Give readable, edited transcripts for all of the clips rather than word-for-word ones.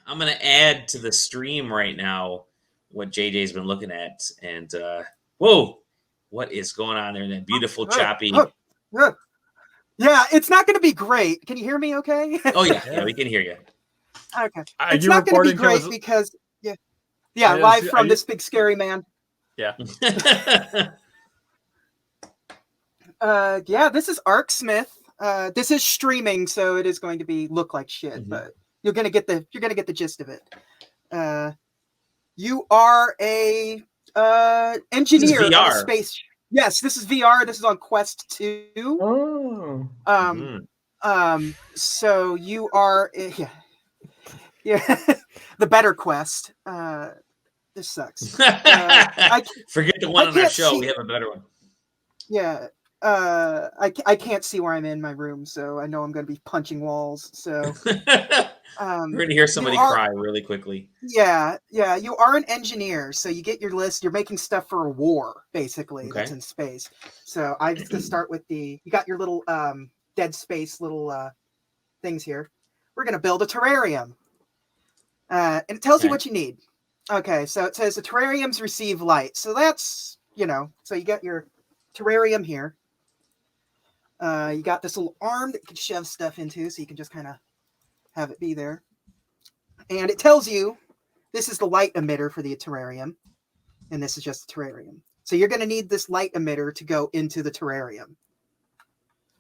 I'm gonna add to the stream right now what JJ's been looking at, and whoa, what is going on there in that beautiful choppy? Yeah, it's not going to be great. Can you hear me? Okay. Oh yeah, we can hear you. Okay. It's not going to be great because live from this big scary man. Yeah. This is Arcsmith. This is streaming, so it is going to look like shit, but you're gonna get the gist of it. You are a engineer on a space. Yes, this is VR. This is on Quest 2. So you are the better Quest. This sucks. Forget the one on our show. We have a better one. Yeah. I can't see where I'm in my room, so I know I'm going to be punching walls. So we're going to hear somebody cry really quickly. Yeah. You are an engineer, so you get your list. You're making stuff for a war, basically, that's in space. So I'm just going to start with you got your little dead space little things here. We're going to build a terrarium. And it tells you what you need. Okay, so it says the terrariums receive light. So that's, so you got your terrarium here. You got this little arm that you can shove stuff into, so you can just kind of have it be there. And it tells you this is the light emitter for the terrarium, and this is just the terrarium. So you're going to need this light emitter to go into the terrarium.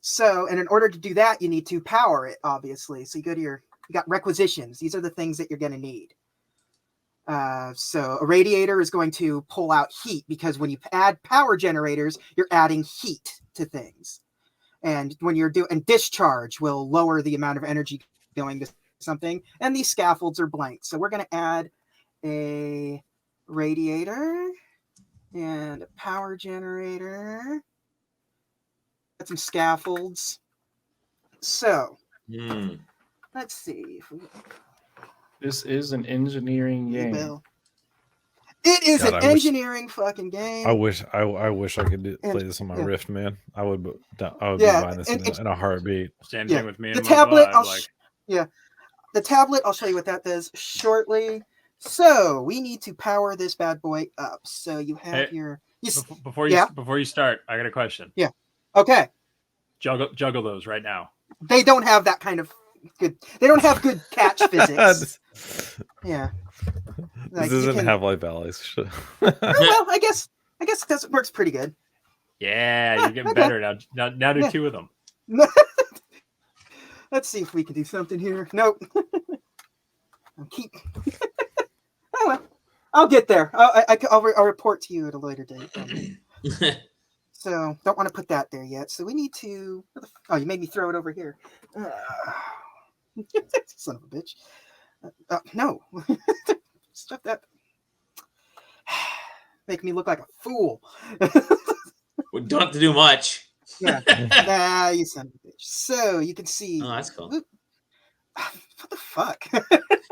So, and in order to do that, you need to power it, obviously. So you got requisitions. These are the things that you're going to need. So a radiator is going to pull out heat, because when you add power generators, you're adding heat to things. And when you're doing discharge will lower the amount of energy going to something. And these scaffolds are blank. So we're going to add a radiator and a power generator. Got some scaffolds. So let's see. This is an engineering game. It is an engineering fucking game. I wish I could play this on my Rift, man. I would be buying this in a heartbeat. Same thing with me. The tablet, the tablet. I'll show you what that does shortly. So we need to power this bad boy up. So you have before you start, I got a question. Yeah. Okay. Juggle those right now. They don't have that kind of good. They don't have good catch physics. Yeah. This doesn't have Half-Life Alyx. Well, I guess it works pretty good. Yeah, you're getting better now. Now do two of them. Let's see if we can do something here. Nope. Oh well, I'll get there. I'll report to you at a later date. So don't want to put that there yet. So we need to. Oh, you made me throw it over here. Son of a bitch. No. Stop that. Make me look like a fool. We don't have to do much. Yeah. You son of a bitch. So you can see. Oh, that's cool. What the fuck?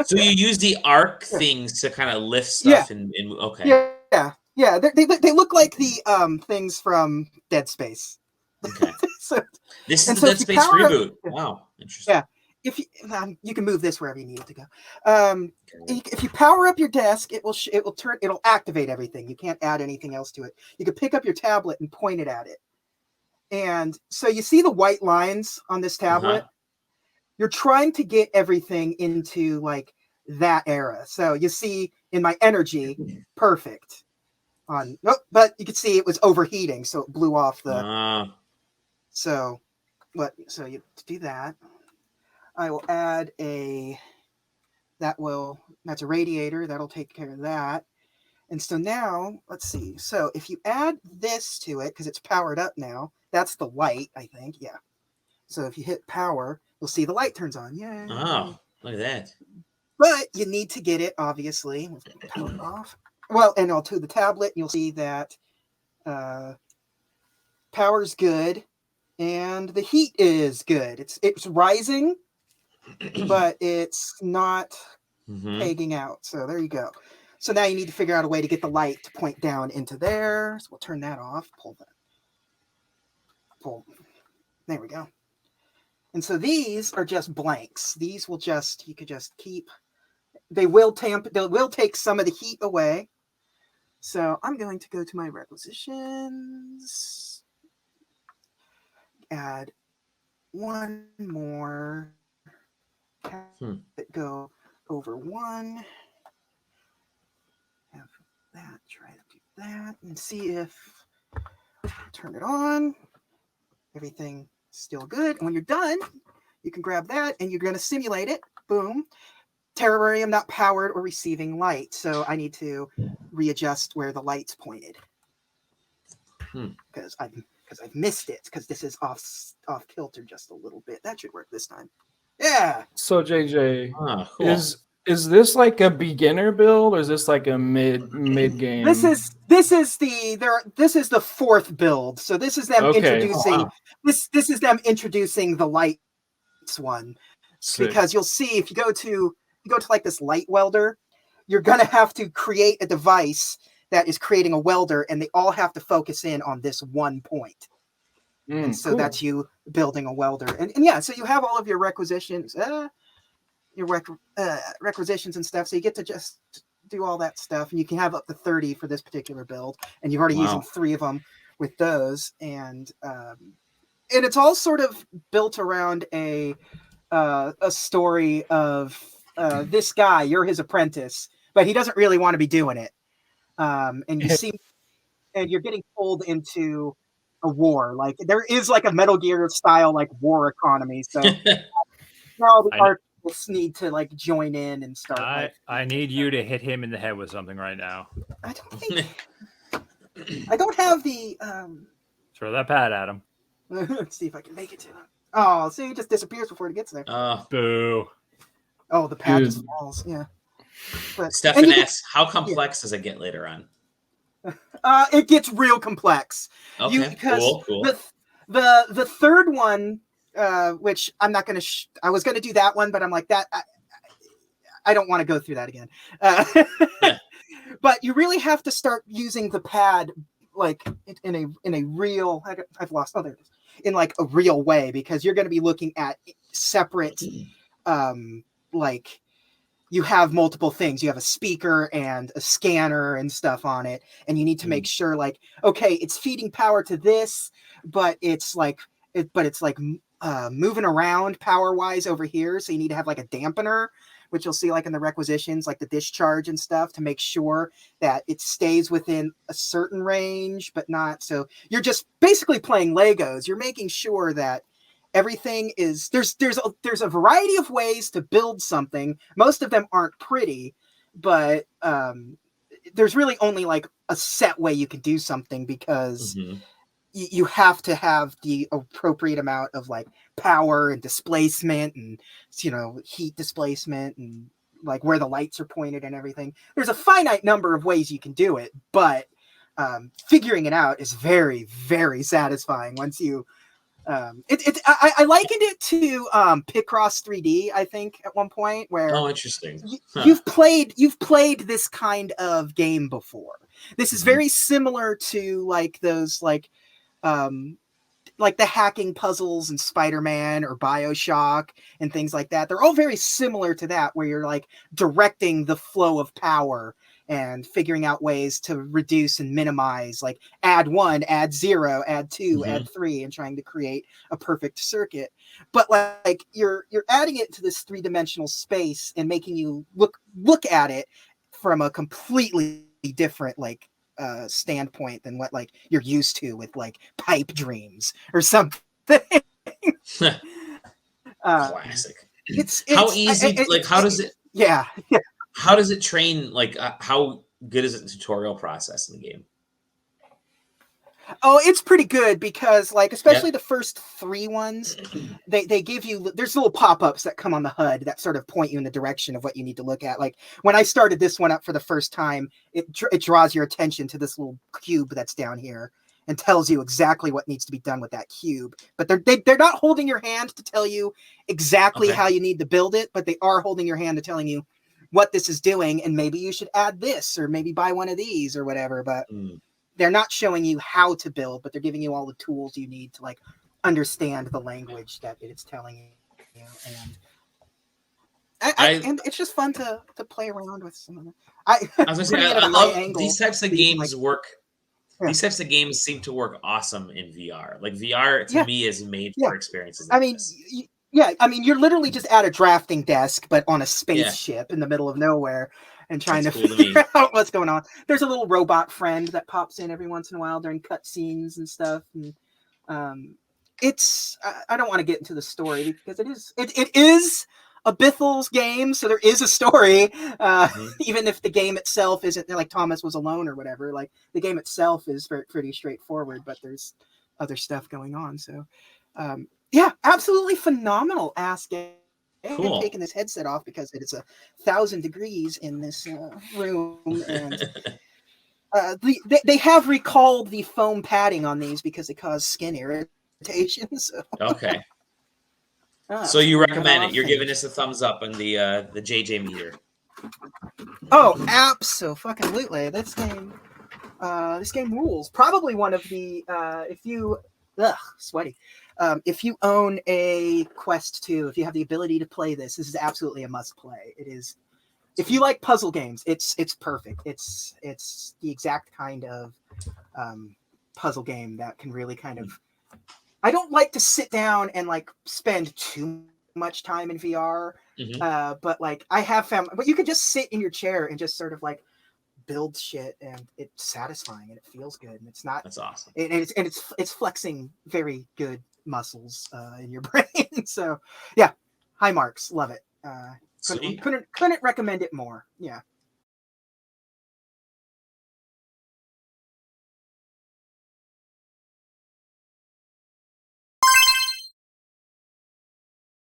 So you use the arc things to kind of lift stuff and okay. Yeah. They look like the things from Dead Space. Okay. This is the Dead Space reboot. Wow, interesting. Yeah. If you can move this wherever you need it to go. If you power up your desk, it'll activate everything. You can't add anything else to it. You can pick up your tablet and point it at it. And so you see the white lines on this tablet. You're trying to get everything into like that era. So you see in my energy, perfect. But you can see it was overheating, so it blew off the. So you do that. I will add that's a radiator. That'll take care of that. And so now, let's see. So if you add this to it, because it's powered up now, that's the light, I think. Yeah. So if you hit power, you'll see the light turns on. Yeah. Oh, look at that. But you need to get it, obviously. Let's power it off. Well, and I'll to the tablet, you'll see that power's good and the heat is good. It's rising, but it's not pegging out. So there you go. So now you need to figure out a way to get the light to point down into there. So we'll turn that off. Pull. There we go. And so these are just blanks. These will you could just keep they will take some of the heat away. So I'm going to go to my requisitions, add one more, that go over one, have that, try to do that, and see if, turn it on, everything still good. And when you're done, you can grab that and you're going to simulate it. Boom. Terrarium not powered or receiving light. So I need to readjust where the light's pointed. Because I've missed it, because this is off kilter just a little bit. That should work this time. Yeah. So JJ, cool. is this like a beginner build, or is this like a mid game? This is the fourth build. So this is them introducing this is them introducing the lights one. Sick. Because you'll see if you go to like this light welder, you're gonna have to create a device that is creating a welder, and they all have to focus in on this one point. And so that's you building a welder. And yeah, so you have all of your requisitions, requisitions and stuff. So you get to just do all that stuff, and you can have up to 30 for this particular build. And you've already used 3 of them with those. And it's all sort of built around a story of this guy. You're his apprentice, but he doesn't really want to be doing it. And you see, and you're getting pulled into a war. Like there is like a Metal Gear style like war economy. So now the artists need to like join in and start. I need you to hit him in the head with something right now. I don't think I don't have the throw that pad at him. Let's see if I can make it to him. Oh, see, he just disappears before it gets there. Boo. Oh, the pad just falls. Yeah. But Stefan asks, how complex does it get later on? It gets real complex. Okay, cool. The third one, which I'm not going to. I was going to do that one, but I'm like that. I don't want to go through that again. But you really have to start using the pad like in a real. I've lost. Oh, there it is. In like a real way, because you're going to be looking at separate, like. You have multiple things. You have a speaker and a scanner and stuff on it. And you need to make sure like, okay, it's feeding power to this, but it's moving around power wise over here. So you need to have like a dampener, which you'll see like in the requisitions, like the discharge and stuff, to make sure that it stays within a certain range, but not. So you're just basically playing Legos. You're making sure that everything is there's a variety of ways to build something. Most of them aren't pretty, but there's really only like a set way you can do something, because you have to have the appropriate amount of like power and displacement and heat displacement and like where the lights are pointed and everything. There's a finite number of ways you can do it, but figuring it out is very, very satisfying once you I likened it to Picross 3D, I think, at one point, where interesting. You've played this kind of game before. This is very similar to like those like the hacking puzzles in Spider-Man or BioShock and things like that. They're all very similar to that, where you're like directing the flow of power and figuring out ways to reduce and minimize, like add 1, add 0, add 2, add 3, and trying to create a perfect circuit. But like you're adding it to this 3-dimensional space and making you look at it from a completely different like standpoint than what like you're used to with like Pipe Dreams or something. Classic. It's how easy? How does it? Yeah. How does it train? Like, how good is the tutorial process in the game? Oh, it's pretty good, because like, especially the first 3 ones, they give you, there's little pop-ups that come on the HUD that sort of point you in the direction of what you need to look at. Like when I started this one up for the first time, it draws your attention to this little cube that's down here and tells you exactly what needs to be done with that cube. But they're not holding your hand to tell you exactly how you need to build it, but they are holding your hand to telling you what this is doing, and maybe you should add this, or maybe buy one of these or whatever. But they're not showing you how to build, but they're giving you all the tools you need to like understand the language that it's telling you. And it's just fun to play around with some of them. I was gonna say, I love these types of games work. Yeah. These types of games seem to work awesome in VR. Like VR to me is made for experiences. I Like mean, this. I mean, you're literally just at a drafting desk, but on a spaceship in the middle of nowhere, and trying to figure out what's going on. There's a little robot friend that pops in every once in a while during cutscenes and stuff. And it's I don't want to get into the story because it is a Bithell's game, so there is a story. Even if the game itself isn't like Thomas was alone or whatever, like the game itself is pretty straightforward, but there's other stuff going on. So, yeah, absolutely phenomenal ass game. Cool. I'm taking this headset off because it is 1,000 degrees in this room, and they have recalled the foam padding on these because they cause skin irritation. So. Okay. So you recommend it? You're giving us a thumbs up on the JJ meter. Oh, absolutely! This game rules. Probably one of the sweaty. If you own a Quest 2, if you have the ability to play this is absolutely a must play. It is. If you like puzzle games, it's perfect. It's the exact kind of puzzle game that can really kind of. I don't like to sit down and like spend too much time in VR, but like I have found, but you can just sit in your chair and just sort of like build shit, and it's satisfying and it feels good, and it's not. That's awesome. It's flexing very good muscles in your brain. So yeah, high marks, love it. Couldn't recommend it more. Yeah.